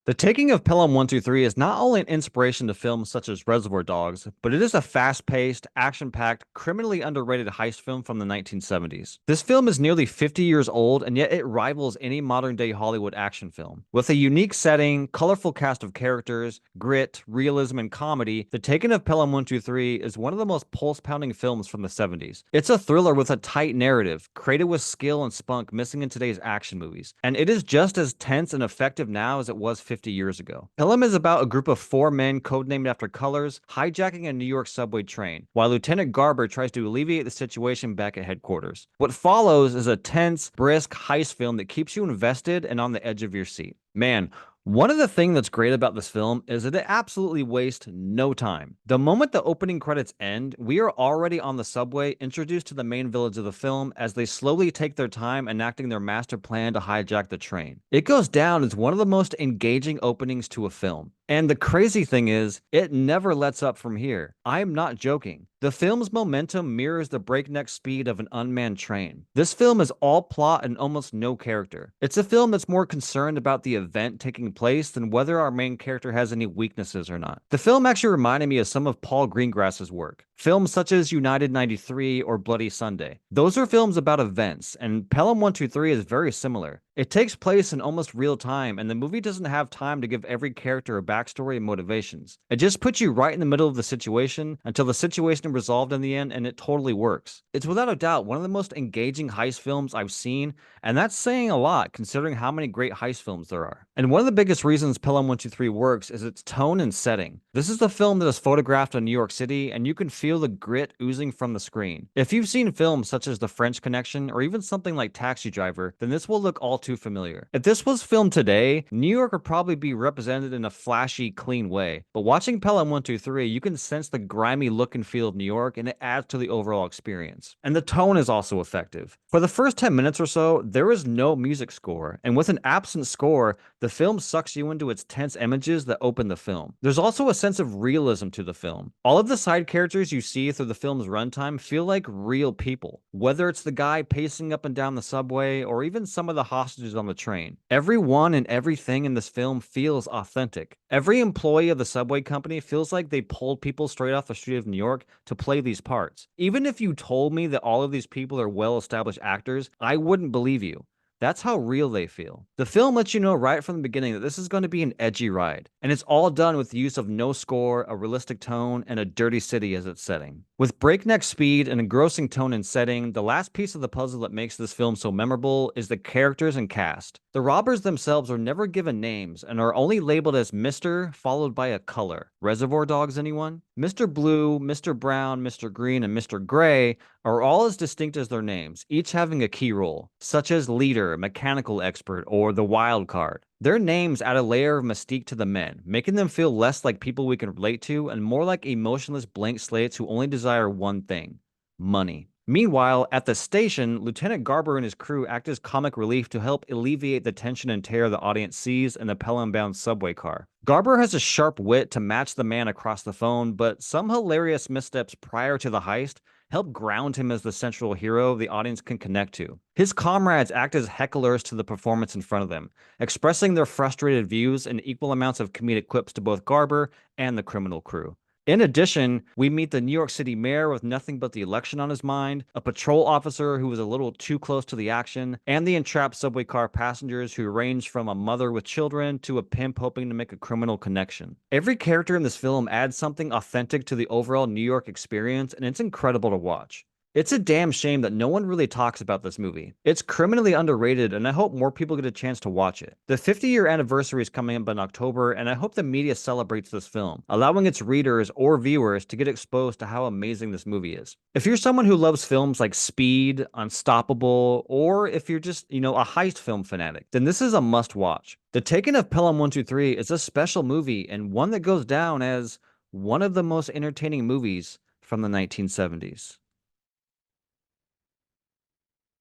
The Taking of Pelham 123 is not only an inspiration to films such as Reservoir Dogs, but it is a fast-paced, action-packed, criminally underrated heist film from the 1970s. This film is nearly 50 years old, and yet it rivals any modern-day Hollywood action film. With a unique setting, colorful cast of characters, grit, realism, and comedy, The Taking of Pelham 123 is one of the most pulse-pounding films from the 70s. It's a thriller with a tight narrative, created with skill and spunk missing in today's action movies, and it is just as tense and effective now as it was 50 years ago. Pelham is about a group of four men codenamed after colors hijacking a New York subway train, while Lieutenant Garber tries to alleviate the situation back at headquarters. What follows is a tense, brisk heist film that keeps you invested and on the edge of your seat. Man, one of the things that's great about this film is that it absolutely wastes no time. The moment the opening credits end, we are already on the subway, introduced to the main villains of the film as they slowly take their time enacting their master plan to hijack the train. It goes down as one of the most engaging openings to a film. And the crazy thing is, it never lets up from here. I am not joking. The film's momentum mirrors the breakneck speed of an unmanned train. This film is all plot and almost no character. It's a film that's more concerned about the event taking place than whether our main character has any weaknesses or not. The film actually reminded me of some of Paul Greengrass's work. Films such as United 93 or Bloody Sunday. Those are films about events, and Pelham 123 is very similar. It takes place in almost real time, and the movie doesn't have time to give every character a backstory and motivations. It just puts you right in the middle of the situation until the situation resolved in the end, and it totally works. It's without a doubt one of the most engaging heist films I've seen, and that's saying a lot considering how many great heist films there are. And one of the biggest reasons Pelham 123 works is its tone and setting. This is the film that is photographed in New York City, and you can feel the grit oozing from the screen. If you've seen films such as The French Connection or even something like Taxi Driver, then this will look all too familiar. If this was filmed today, New York would probably be represented in a flashy, clean way. But watching Pelham 123, you can sense the grimy look and feel of New York, and it adds to the overall experience. And the tone is also effective. For the first 10 minutes or so, there is no music score, and with an absent score, the film sucks you into its tense images that open the film. There's also a sense of realism to the film. All of the side characters you see through the film's runtime feel like real people, whether it's the guy pacing up and down the subway or even some of the hostages on the train. Everyone and everything in this film feels authentic. Every employee of the subway company feels like they pulled people straight off the street of New York to play these parts. Even if you told me that all of these people are well-established actors, I wouldn't believe you. That's how real they feel. The film lets you know right from the beginning that this is going to be an edgy ride, and it's all done with the use of no score, a realistic tone, and a dirty city as its setting. With breakneck speed and engrossing tone and setting, the last piece of the puzzle that makes this film so memorable is the characters and cast. The robbers themselves are never given names and are only labeled as Mr. followed by a color. Reservoir Dogs, anyone? Mr. Blue, Mr. Brown, Mr. Green, and Mr. Gray are all as distinct as their names, each having a key role, such as leader, mechanical expert, or the wild card. Their names add a layer of mystique to the men, making them feel less like people we can relate to and more like emotionless blank slates who only desire one thing: money. Meanwhile, at the station, Lieutenant Garber and his crew act as comic relief to help alleviate the tension and terror the audience sees in the Pelham-bound subway car. Garber has a sharp wit to match the man across the phone, but some hilarious missteps prior to the heist help ground him as the central hero the audience can connect to. His comrades act as hecklers to the performance in front of them, expressing their frustrated views in equal amounts of comedic quips to both Garber and the criminal crew. In addition, we meet the New York City mayor with nothing but the election on his mind, a patrol officer who was a little too close to the action, and the entrapped subway car passengers who range from a mother with children to a pimp hoping to make a criminal connection. Every character in this film adds something authentic to the overall New York experience, and it's incredible to watch. It's a damn shame that no one really talks about this movie. It's criminally underrated, and I hope more people get a chance to watch it. The 50-year anniversary is coming up in October, and I hope the media celebrates this film, allowing its readers or viewers to get exposed to how amazing this movie is. If you're someone who loves films like Speed, Unstoppable, or if you're just, a heist film fanatic, then this is a must-watch. The Taking of Pelham 123 is a special movie, and one that goes down as one of the most entertaining movies from the 1970s.